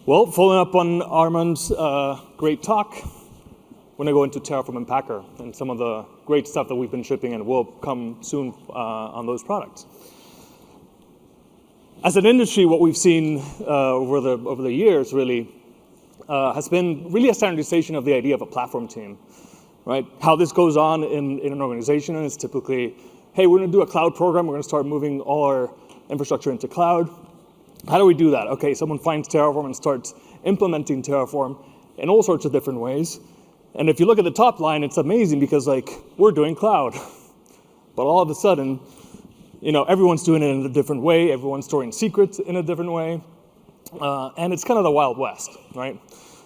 Well, following up on Arman's great talk, we're going to go into Terraform and Packer and some of the great stuff that we've been shipping and will come soon on those products. As an industry, what we've seen over the years really has been really a standardization of the idea of a platform team, right? How this goes on in an organization is typically, hey, we're going to do a cloud program. We're going to start moving all our infrastructure into cloud. How do we do that? Okay, someone finds Terraform and starts implementing Terraform in all sorts of different ways. And if you look at the top line, it's amazing because like we're doing cloud, but all of a sudden, everyone's doing it in a different way. Everyone's storing secrets in a different way, and it's kind of the Wild West, right?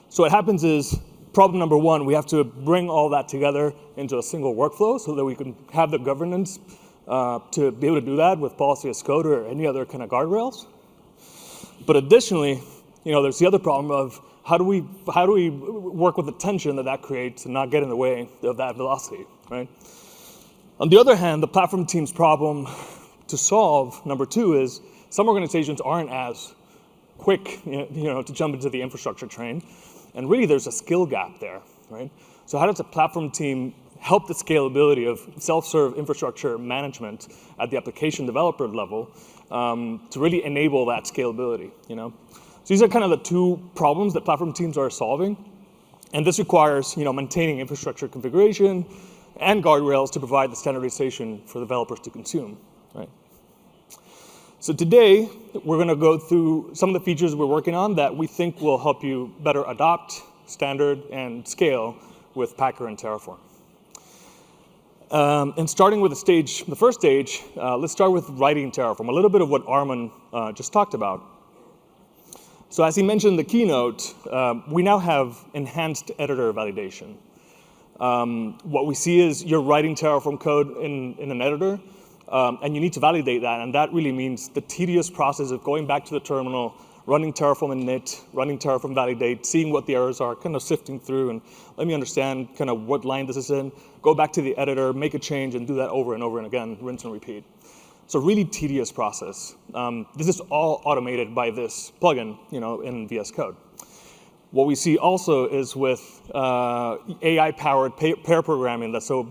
So what happens is problem number one: we have to bring all that together into a single workflow so that we can have the governance to be able to do that with policy as code or any other kind of guardrails. But additionally, there's the other problem of how do we work with the tension that creates and not get in the way of that velocity, right? On the other hand, the platform team's problem to solve, number two, is some organizations aren't as quick, to jump into the infrastructure train, and really there's a skill gap there, right? So how does a platform team help the scalability of self-serve infrastructure management at the application developer level to really enable that scalability, So these are kind of the two problems that platform teams are solving. And this requires, maintaining infrastructure configuration and guardrails to provide the standardization for developers to consume, right? So today, we're going to go through some of the features we're working on that we think will help you better adopt, standard, and scale with Packer and Terraform. And starting with the first stage, let's start with writing Terraform, a little bit of what Arman just talked about. So as he mentioned in the keynote, we now have enhanced editor validation. What we see is you're writing Terraform code in an editor, and you need to validate that, and that really means the tedious process of going back to the terminal, running Terraform init, running Terraform validate, seeing what the errors are, kind of sifting through, and let me understand kind of what line this is in, go back to the editor, make a change, and do that over and over and again, rinse and repeat. So really tedious process. This is all automated by this plugin, in VS Code. What we see also is with AI-powered pair programming that's so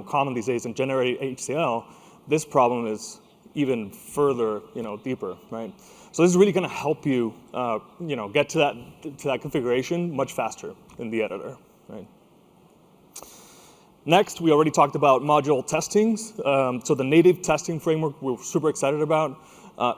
common these days in generated HCL, this problem is even further deeper, right? So this is really going to help you get to that configuration much faster in the editor, right? Next, we already talked about module testings. So the native testing framework we're super excited about.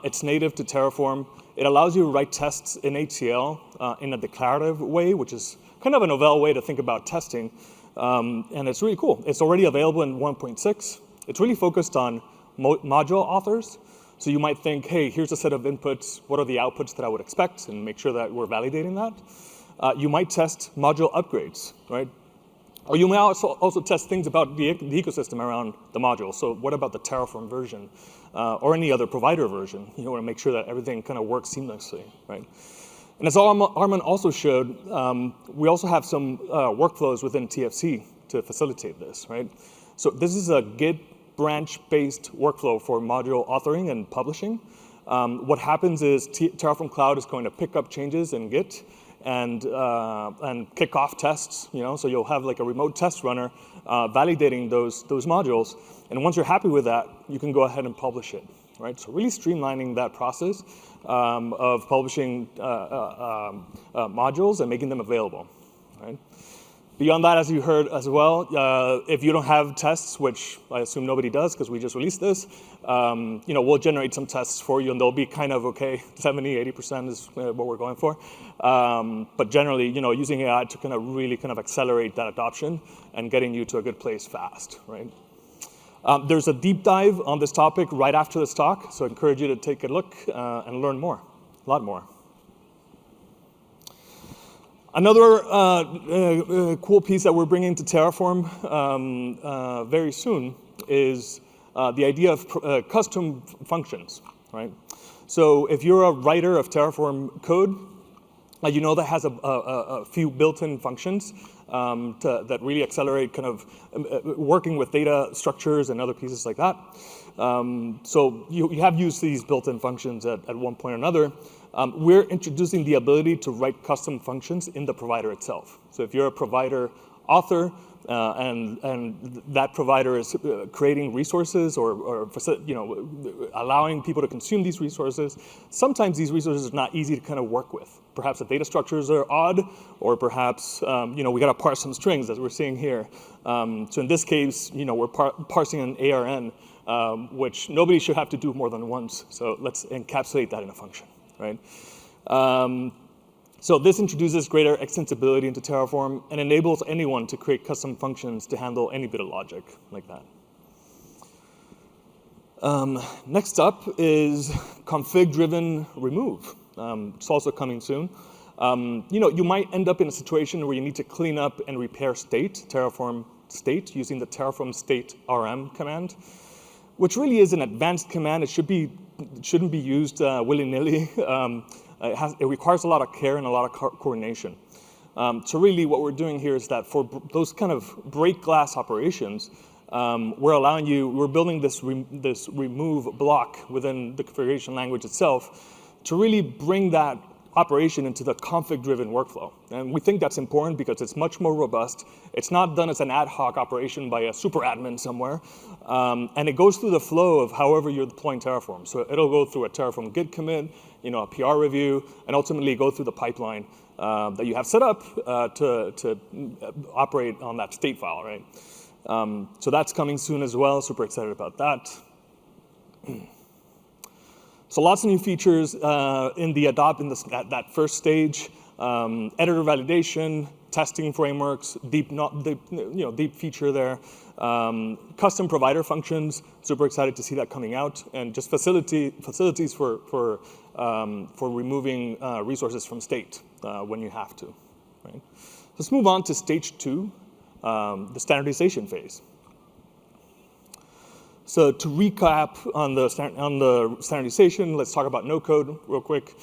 It's native to Terraform. It allows you to write tests in HCL in a declarative way, which is kind of a novel way to think about testing. And it's really cool. It's already available in 1.6. It's really focused on module authors. So you might think, hey, here's a set of inputs. What are the outputs that I would expect? And make sure that we're validating that. You might test module upgrades, right? Or you may also test things about the ecosystem around the module. So what about the Terraform version or any other provider version? You want to make sure that everything kind of works seamlessly, right? And as Arman also showed, we also have some workflows within TFC to facilitate this, right? So this is a Git branch-based workflow for module authoring and publishing. What happens is Terraform Cloud is going to pick up changes in Git and kick off tests. So you'll have like a remote test runner validating those modules. And once you're happy with that, you can go ahead and publish it, right? So really streamlining that process of publishing modules and making them available, right? Beyond that, as you heard as well, if you don't have tests, which I assume nobody does because we just released this, we'll generate some tests for you, and they'll be kind of okay. 70, 80% is what we're going for. But generally, using AI to kind of really kind of accelerate that adoption and getting you to a good place fast, right? There's a deep dive on this topic right after this talk, so I encourage you to take a look and learn more, a lot more. Another cool piece that we're bringing to Terraform very soon is the idea of custom functions, right? So if you're a writer of Terraform code, that has a few built-in functions that really accelerate kind of working with data structures and other pieces like that. So you have used these built-in functions at one point or another. we're introducing the ability to write custom functions in the provider itself. So if you're a provider author, and that provider is creating resources or allowing people to consume these resources, sometimes these resources are not easy to kind of work with. Perhaps the data structures are odd, or perhaps we got to parse some strings, as we're seeing here. So in this case, we're parsing an ARN, which nobody should have to do more than once. So let's encapsulate that in a function, right? So this introduces greater extensibility into Terraform and enables anyone to create custom functions to handle any bit of logic like that. Next up is config-driven remove. It's also coming soon. You might end up in a situation where you need to clean up and repair state, Terraform state, using the Terraform state rm command, which really is an advanced command. It shouldn't be used willy-nilly. It requires a lot of care and a lot of coordination. So really what we're doing here is that for those kind of break glass operations, we're building this remove block within the configuration language itself to really bring that operation into the config-driven workflow. And we think that's important because it's much more robust. It's not done as an ad hoc operation by a super admin somewhere. And it goes through the flow of however you're deploying Terraform. So it'll go through a Terraform Git commit, a PR review, and ultimately go through the pipeline that you have set up to operate on that state file, right? So that's coming soon as well. Super excited about that. So lots of new features in that first stage. Editor validation, testing frameworks, deep feature there. Custom provider functions, super excited to see that coming out, and just facilities for removing resources from state when you have to. Right? Let's move on to stage 2, the standardization phase. So to recap on the standardization, let's talk about Nocode real quick.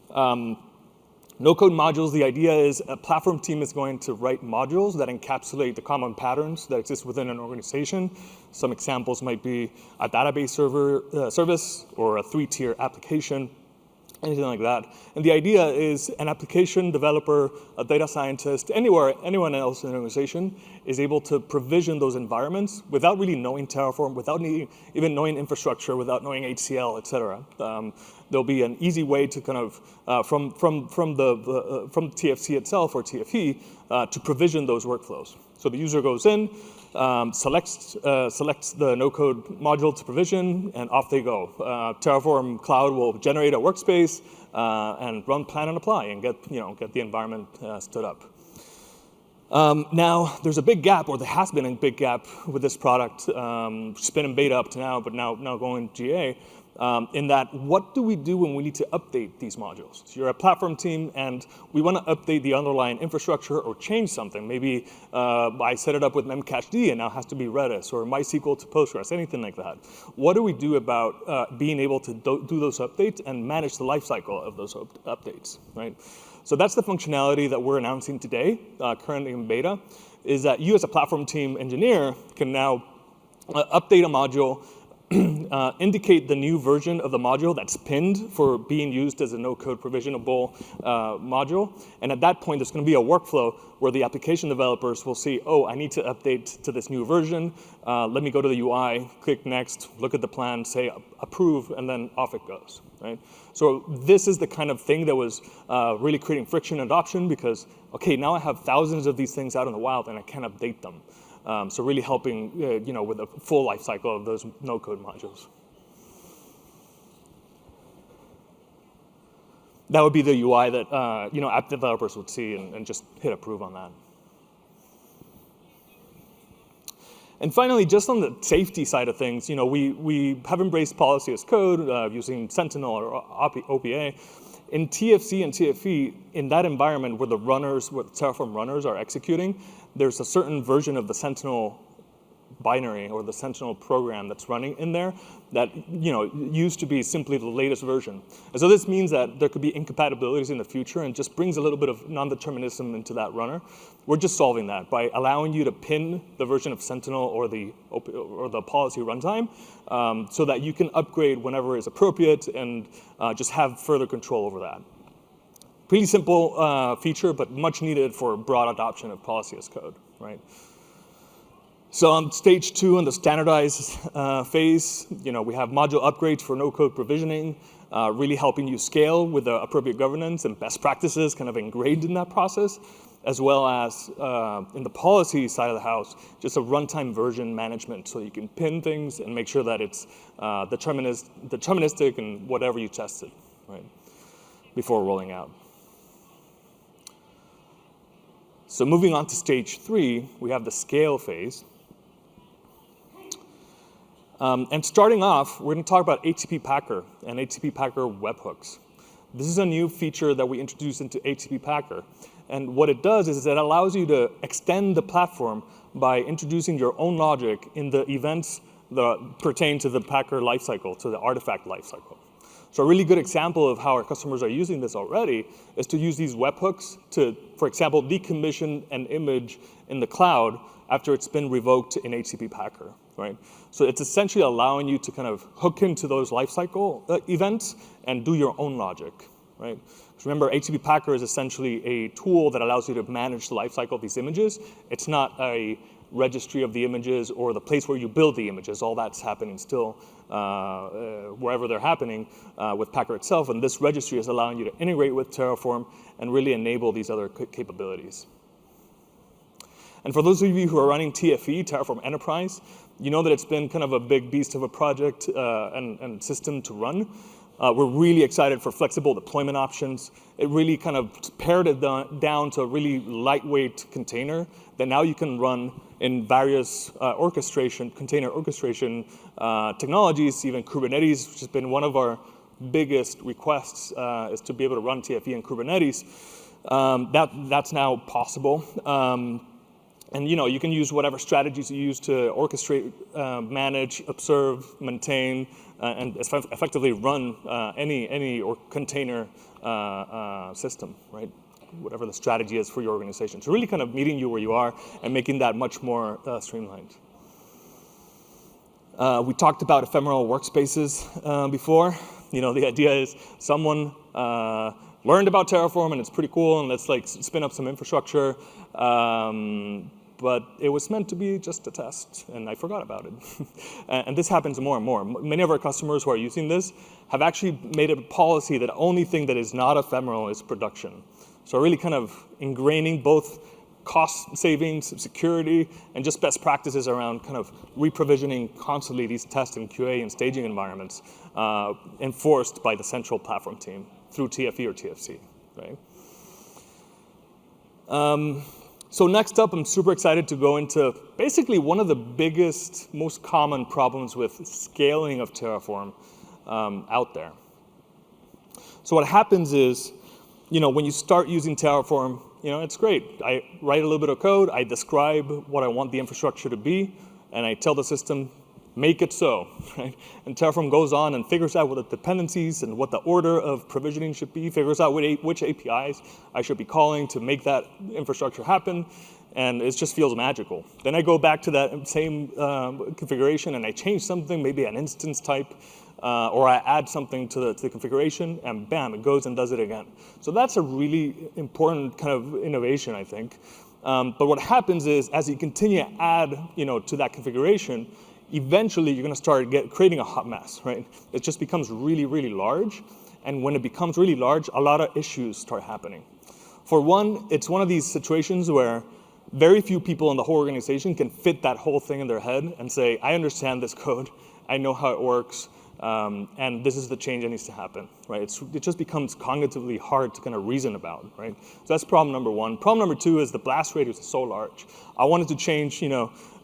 Nocode modules, the idea is a platform team is going to write modules that encapsulate the common patterns that exist within an organization. Some examples might be a database service or a 3-tier application, anything like that. And the idea is an application developer, a data scientist, anyone else in an organization is able to provision those environments without really knowing Terraform, without even knowing infrastructure, without knowing HCL, et cetera. There'll be an easy way to kind of, from TFC itself or TFE, to provision those workflows. So the user goes in, selects the Nocode module to provision, and off they go. Terraform Cloud will generate a workspace and run plan and apply and get the environment stood up. Now, there's a big gap, or there has been a big gap with this product. It's been in beta up to now, but now going GA. In that, what do we do when we need to update these modules? So you're a platform team, and we want to update the underlying infrastructure or change something. Maybe I set it up with Memcached, and now it has to be Redis, or MySQL to Postgres, anything like that. What do we do about being able to do those updates and manage the lifecycle of those updates, right? So that's the functionality that we're announcing today, currently in beta, is that you as a platform team engineer can now update a module, indicate the new version of the module that's pinned for being used as a no-code provisionable module. And at that point, there's going to be a workflow where the application developers will see, oh, I need to update to this new version. Let me go to the UI, click next, look at the plan, say approve, and then off it goes. Right? So this is the kind of thing that was really creating friction and adoption because, okay, now I have thousands of these things out in the wild and I can't update them. So really helping, with the full life cycle of those no-code modules. That would be the UI that app developers would see and just hit approve on that. And finally, just on the safety side of things, we have embraced policy as code using Sentinel or OPA. In TFC and TFE, in that environment where the Terraform runners are executing, there's a certain version of the Sentinel binary or the Sentinel program that's running in there that used to be simply the latest version. And so this means that there could be incompatibilities in the future and just brings a little bit of non-determinism into that runner. We're just solving that by allowing you to pin the version of Sentinel or the policy runtime so that you can upgrade whenever is appropriate and just have further control over that. Pretty simple feature, but much needed for broad adoption of policy as code, right? So on stage 2, in the standardized phase, we have module upgrades for no-code provisioning, really helping you scale with the appropriate governance and best practices kind of ingrained in that process, as well as in the policy side of the house, just a runtime version management so you can pin things and make sure that it's deterministic and whatever you tested, right, before rolling out. So moving on to stage 3, we have the scale phase. And starting off, we're going to talk about HTTP Packer and HTTP Packer webhooks. This is a new feature that we introduced into HTTP Packer. And what it does is it allows you to extend the platform by introducing your own logic in the events that pertain to the Packer lifecycle, to the artifact lifecycle. So a really good example of how our customers are using this already is to use these webhooks to, for example, decommission an image in the cloud after it's been revoked in HTTP Packer, right? So it's essentially allowing you to kind of hook into those lifecycle events and do your own logic, right? Because remember, HTTP Packer is essentially a tool that allows you to manage the lifecycle of these images. It's not a registry of the images or the place where you build the images. All that's happening still wherever they're happening with Packer itself. And this registry is allowing you to integrate with Terraform and really enable these other capabilities. And for those of you who are running TFE, Terraform Enterprise, you know that it's been kind of a big beast of a project and system to run. We're really excited for flexible deployment options. It really kind of pared it down to a really lightweight container that now you can run in various container orchestration technologies, even Kubernetes, which has been one of our biggest requests, is to be able to run TFE in Kubernetes. That's now possible. And you can use whatever strategies you use to orchestrate, manage, observe, maintain, and effectively run any container system, right? Whatever the strategy is for your organization. So really kind of meeting you where you are and making that much more streamlined. We talked about ephemeral workspaces before. The idea is someone learned about Terraform and it's pretty cool and let's like spin up some infrastructure. But it was meant to be just a test, and I forgot about it. And this happens more and more. Many of our customers who are using this have actually made it a policy that the only thing that is not ephemeral is production. So really kind of ingraining both cost savings, security, and just best practices around kind of re-provisioning constantly these test and QA and staging environments enforced by the central platform team through TFE or TFC, right? So next up, I'm super excited to go into basically one of the biggest, most common problems with scaling of Terraform out there. So what happens is, when you start using Terraform, it's great. I write a little bit of code, I describe what I want the infrastructure to be, and I tell the system, make it so, right? And Terraform goes on and figures out what the dependencies and what the order of provisioning should be, figures out which APIs I should be calling to make that infrastructure happen, and it just feels magical. Then I go back to that same configuration and I change something, maybe an instance type, or I add something to the configuration, and bam, it goes and does it again. So that's a really important kind of innovation, I think. But what happens is, as you continue to add, to that configuration, eventually you're going to start creating a hot mess, right? It just becomes really, really large. And when it becomes really large, a lot of issues start happening. For one, it's one of these situations where very few people in the whole organization can fit that whole thing in their head and say, I understand this code, I know how it works, and this is the change that needs to happen, right? It just becomes cognitively hard to kind of reason about, right? So that's problem number one. Problem number two is the blast radius is so large. I wanted to change,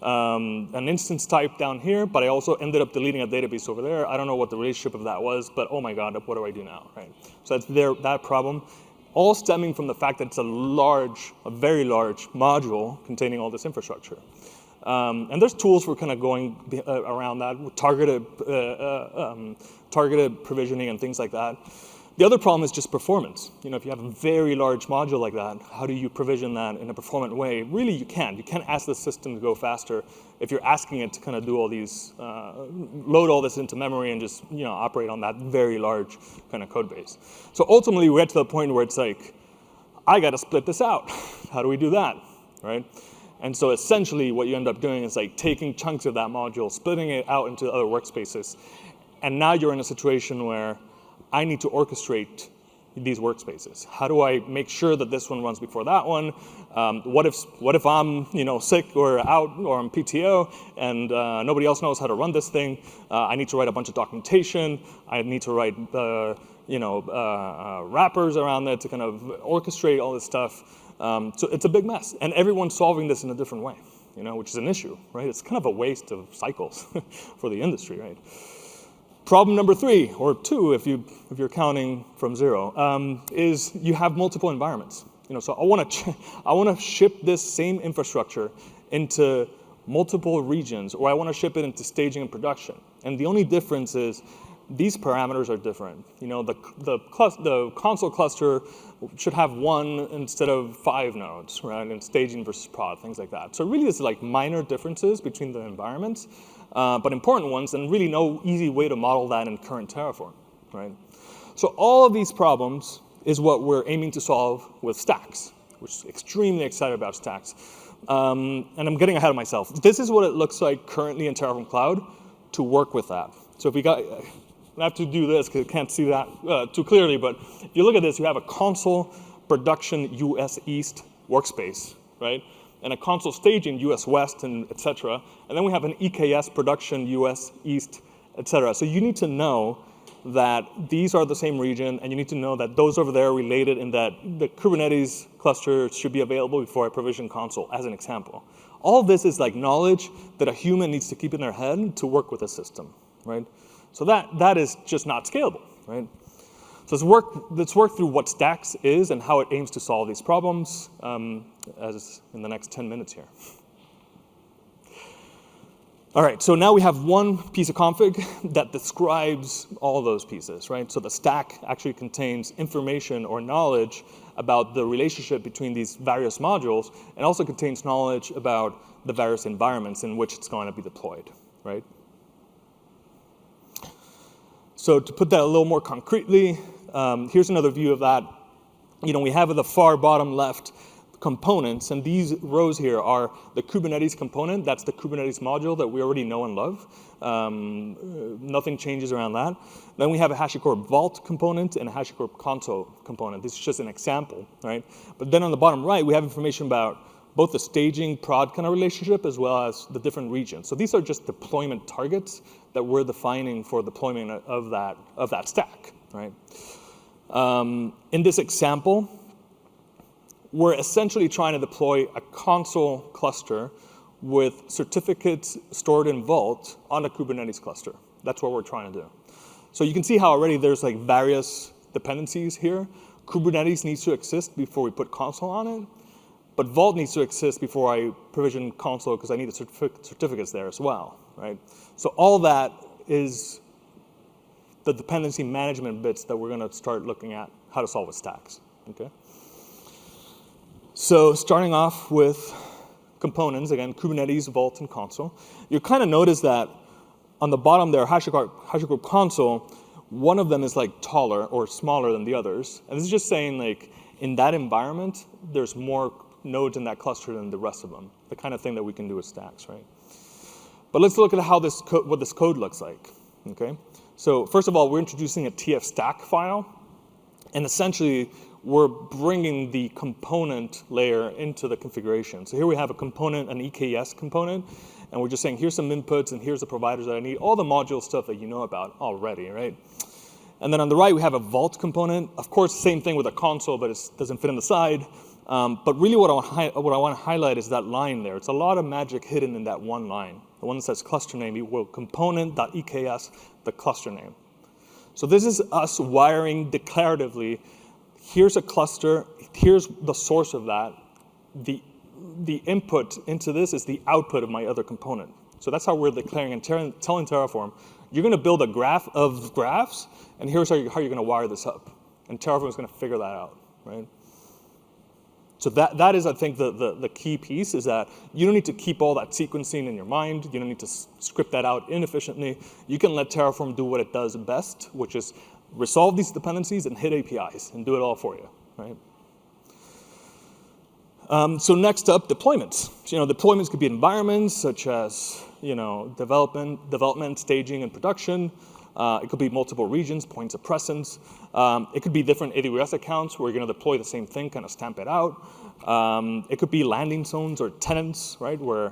an instance type down here, but I also ended up deleting a database over there. I don't know what the relationship of that was, but oh my God, what do I do now, right? So that's that problem, all stemming from the fact that it's a very large module containing all this infrastructure. And there's tools for kind of going around that, with targeted provisioning and things like that. The other problem is just performance. If you have a very large module like that, how do you provision that in a performant way? Really, you can't. You can't ask the system to go faster if you're asking it to kind of do all these, load all this into memory and just operate on that very large kind of code base. So ultimately, we get to the point where it's like, I got to split this out. How do we do that, right? And so essentially, what you end up doing is like taking chunks of that module, splitting it out into other workspaces, and now you're in a situation where I need to orchestrate these workspaces. How do I make sure that this one runs before that one? What if I'm sick or out or I'm PTO and nobody else knows how to run this thing? I need to write a bunch of documentation. I need to write wrappers around it to kind of orchestrate all this stuff. So it's a big mess, and everyone's solving this in a different way, which is an issue, right? It's kind of a waste of cycles for the industry, right? Problem number 3, or 2, if you're counting from 0, is you have multiple environments. So I want to ship this same infrastructure into multiple regions, or I want to ship it into staging and production. And the only difference is these parameters are different. The Consul cluster should have 1 instead of 5 nodes, right? And staging versus prod, things like that. So really, it's like minor differences between the environments. But important ones, and really no easy way to model that in current Terraform, right? So all of these problems is what we're aiming to solve with stacks. We're extremely excited about stacks. And I'm getting ahead of myself. This is what it looks like currently in Terraform Cloud to work with that. So if I have to do this because I can't see that too clearly, but if you look at this, you have a Consul production US East workspace, right? And a Consul staging US West, and et cetera. And then we have an EKS production US East, et cetera. So you need to know that these are the same region, and you need to know that those over there are related, and that the Kubernetes cluster should be available before I provision Consul, as an example. All of this is like knowledge that a human needs to keep in their head to work with a system, right? So that is just not scalable, right? So let's work through what stacks is and how it aims to solve these problems as in the next 10 minutes here. All right, so now we have one piece of config that describes all those pieces, right? So the stack actually contains information or knowledge about the relationship between these various modules, and also contains knowledge about the various environments in which it's going to be deployed, right? So to put that a little more concretely, here's another view of that. We have at the far bottom left components, and these rows here are the Kubernetes component. That's the Kubernetes module that we already know and love. Nothing changes around that. Then we have a HashiCorp Vault component and a HashiCorp Consul component. This is just an example, right? But then on the bottom right, we have information about both the staging prod kind of relationship as well as the different regions. So these are just deployment targets that we're defining for deployment of that stack, right? In this example, we're essentially trying to deploy a Consul cluster with certificates stored in Vault on a Kubernetes cluster. That's what we're trying to do. So you can see how already there's like various dependencies here. Kubernetes needs to exist before we put Consul on it, but Vault needs to exist before I provision Consul because I need the certificates there as well, right? So all that is the dependency management bits that we're going to start looking at how to solve with stacks, okay? So starting off with components, again, Kubernetes, Vault, and Consul, you kind of notice that on the bottom there, HashiCorp Consul, one of them is like taller or smaller than the others. And this is just saying like in that environment, there's more nodes in that cluster than the rest of them, the kind of thing that we can do with stacks, right? But let's look at how what this code looks like, okay? So first of all, we're introducing a TF stack file, and essentially we're bringing the component layer into the configuration. So here we have a component, an EKS component, and we're just saying here's some inputs and here's the providers that I need, all the module stuff that you know about already, right? And then on the right, we have a Vault component. Of course, same thing with a Consul, but it doesn't fit in the side. But really what I want to highlight is that line there. It's a lot of magic hidden in that one line. The one that says cluster name, you will component.eks, the cluster name. So this is us wiring declaratively, here's a cluster, here's the source of that. The the input into this is the output of my other component. So that's how we're declaring and telling Terraform, you're going to build a graph of graphs, and here's how you're going to wire this up. And Terraform is going to figure that out, right? So that is, I think, the key piece is that you don't need to keep all that sequencing in your mind. You don't need to script that out inefficiently. You can let Terraform do what it does best, which is resolve these dependencies and hit APIs and do it all for you, right? So next up, deployments. Deployments could be environments such as development, staging, and production. It could be multiple regions, points of presence. It could be different AWS accounts where you're going to deploy the same thing, kind of stamp it out. It could be landing zones or tenants, right, where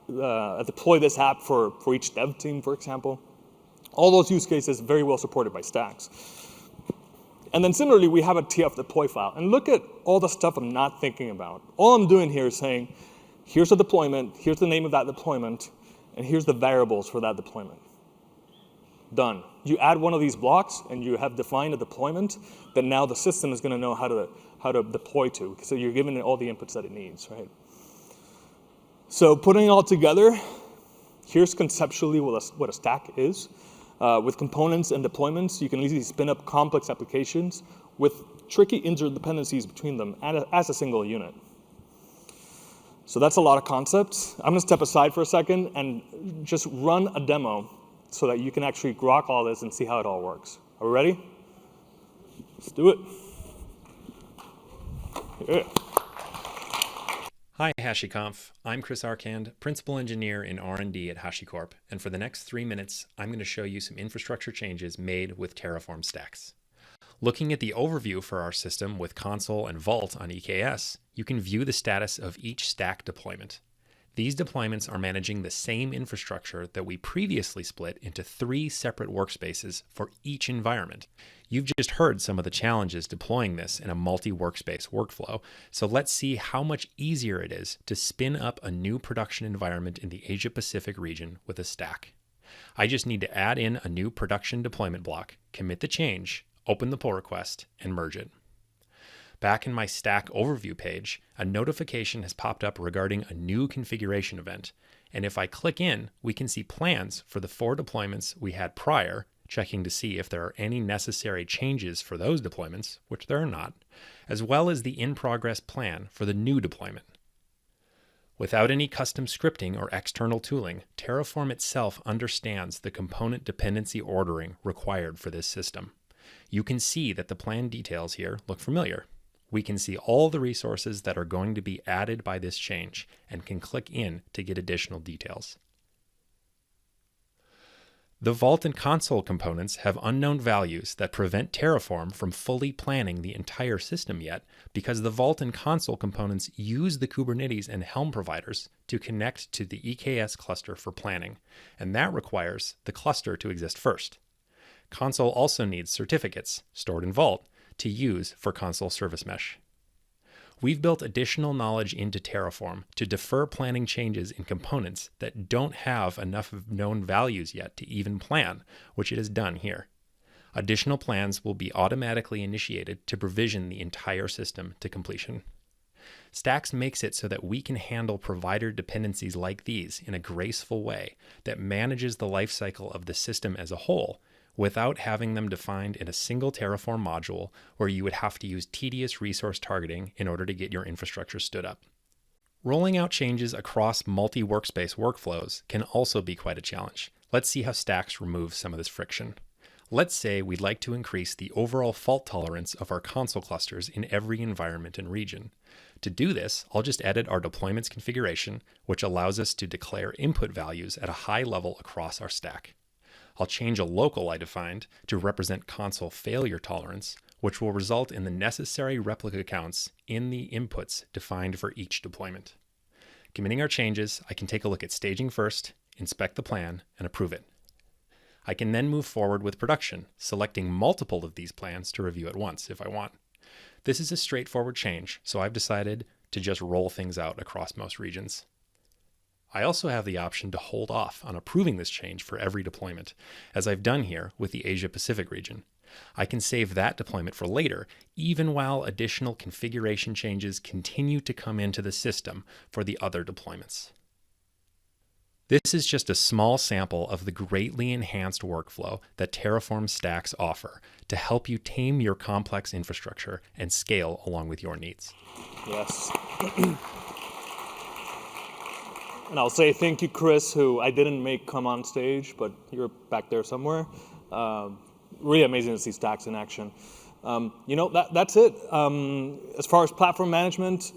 I deploy this app for each dev team, for example. All those use cases very well supported by Stacks. And then similarly, we have a TF deploy file. And look at all the stuff I'm not thinking about. All I'm doing here is saying, here's a deployment, here's the name of that deployment, and here's the variables for that deployment. Done. You add one of these blocks, and you have defined a deployment that now the system is going to know how to deploy to. So you're giving it all the inputs that it needs, right? So putting it all together, here's conceptually what a stack is. With components and deployments, you can easily spin up complex applications with tricky interdependencies between them as a single unit. So that's a lot of concepts. I'm going to step aside for a second and just run a demo so that you can actually grok all this and see how it all works. Are we ready? Let's do it. Yeah. Hi HashiConf, I'm Chris Arkand, Principal Engineer in R&D at HashiCorp, and for the next 3 minutes, I'm going to show you some infrastructure changes made with Terraform stacks. Looking at the overview for our system with Consul and Vault on EKS, you can view the status of each stack deployment. These deployments are managing the same infrastructure that we previously split into 3 separate workspaces for each environment. You've just heard some of the challenges deploying this in a multi-workspace workflow, so let's see how much easier it is to spin up a new production environment in the Asia-Pacific region with a stack. I just need to add in a new production deployment block, commit the change, open the pull request, and merge it. Back in my stack overview page, a notification has popped up regarding a new configuration event. And if I click in, we can see plans for the 4 deployments we had prior, checking to see if there are any necessary changes for those deployments, which there are not, as well as the in-progress plan for the new deployment. Without any custom scripting or external tooling, Terraform itself understands the component dependency ordering required for this system. You can see that the plan details here look familiar. We can see all the resources that are going to be added by this change and can click in to get additional details. The Vault and Consul components have unknown values that prevent Terraform from fully planning the entire system yet, because the Vault and Consul components use the Kubernetes and Helm providers to connect to the EKS cluster for planning, and that requires the cluster to exist first. Consul also needs certificates, stored in Vault, to use for Consul Service Mesh. We've built additional knowledge into Terraform to defer planning changes in components that don't have enough of known values yet to even plan, which it has done here. Additional plans will be automatically initiated to provision the entire system to completion. Stacks makes it so that we can handle provider dependencies like these in a graceful way that manages the lifecycle of the system as a whole, without having them defined in a single Terraform module where you would have to use tedious resource targeting in order to get your infrastructure stood up. Rolling out changes across multi-workspace workflows can also be quite a challenge. Let's see how Stacks removes some of this friction. Let's say we'd like to increase the overall fault tolerance of our Consul clusters in every environment and region. To do this, I'll just edit our deployments configuration, which allows us to declare input values at a high level across our stack. I'll change a local I defined to represent Consul failure tolerance, which will result in the necessary replica counts in the inputs defined for each deployment. Committing our changes, I can take a look at staging first, inspect the plan, and approve it. I can then move forward with production, selecting multiple of these plans to review at once if I want. This is a straightforward change, so I've decided to just roll things out across most regions. I also have the option to hold off on approving this change for every deployment, as I've done here with the Asia Pacific region. I can save that deployment for later, even while additional configuration changes continue to come into the system for the other deployments. This is just a small sample of the greatly enhanced workflow that Terraform stacks offer to help you tame your complex infrastructure and scale along with your needs. Yes. And I'll say thank you, Chris, who I didn't make come on stage, but you're back there somewhere. Really amazing to see stacks in action. That's it. As far as platform management,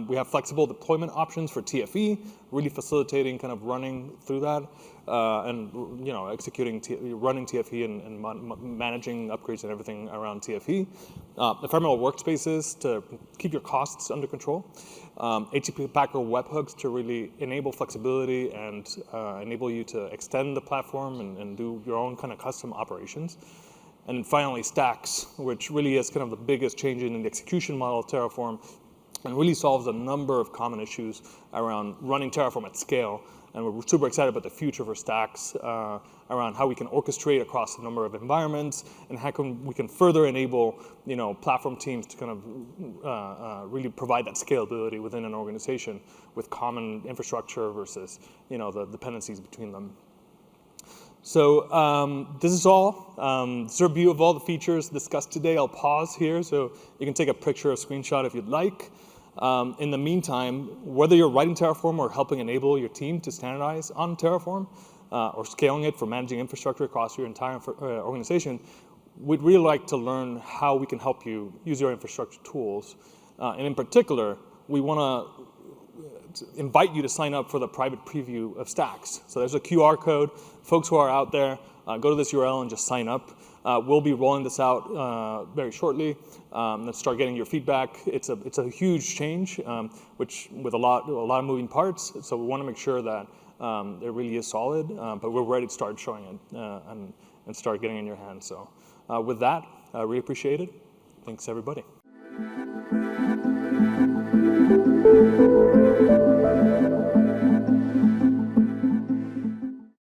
we have flexible deployment options for TFE, really facilitating kind of running through that and executing, running TFE and managing upgrades and everything around TFE. Ephemeral workspaces to keep your costs under control. HTTP Packer webhooks to really enable flexibility and enable you to extend the platform and do your own kind of custom operations. And finally, stacks, which really is kind of the biggest change in the execution model of Terraform and really solves a number of common issues around running Terraform at scale. And we're super excited about the future for stacks around how we can orchestrate across a number of environments and how we can further enable platform teams to kind of really provide that scalability within an organization with common infrastructure versus the dependencies between them. So this is all. This is a review of all the features discussed today. I'll pause here so you can take a picture or screenshot if you'd like. In the meantime, whether you're writing Terraform or helping enable your team to standardize on Terraform or scaling it for managing infrastructure across your entire organization, we'd really like to learn how we can help you use your infrastructure tools. And in particular, we want to invite you to sign up for the private preview of stacks. So there's a QR code. Folks who are out there, go to this URL and just sign up. We'll be rolling this out very shortly. Let's start getting your feedback. It's a huge change, which with a lot of moving parts. So we want to make sure that it really is solid, but we're ready to start showing it and start getting it in your hands. So with that, I really appreciate it. Thanks, everybody.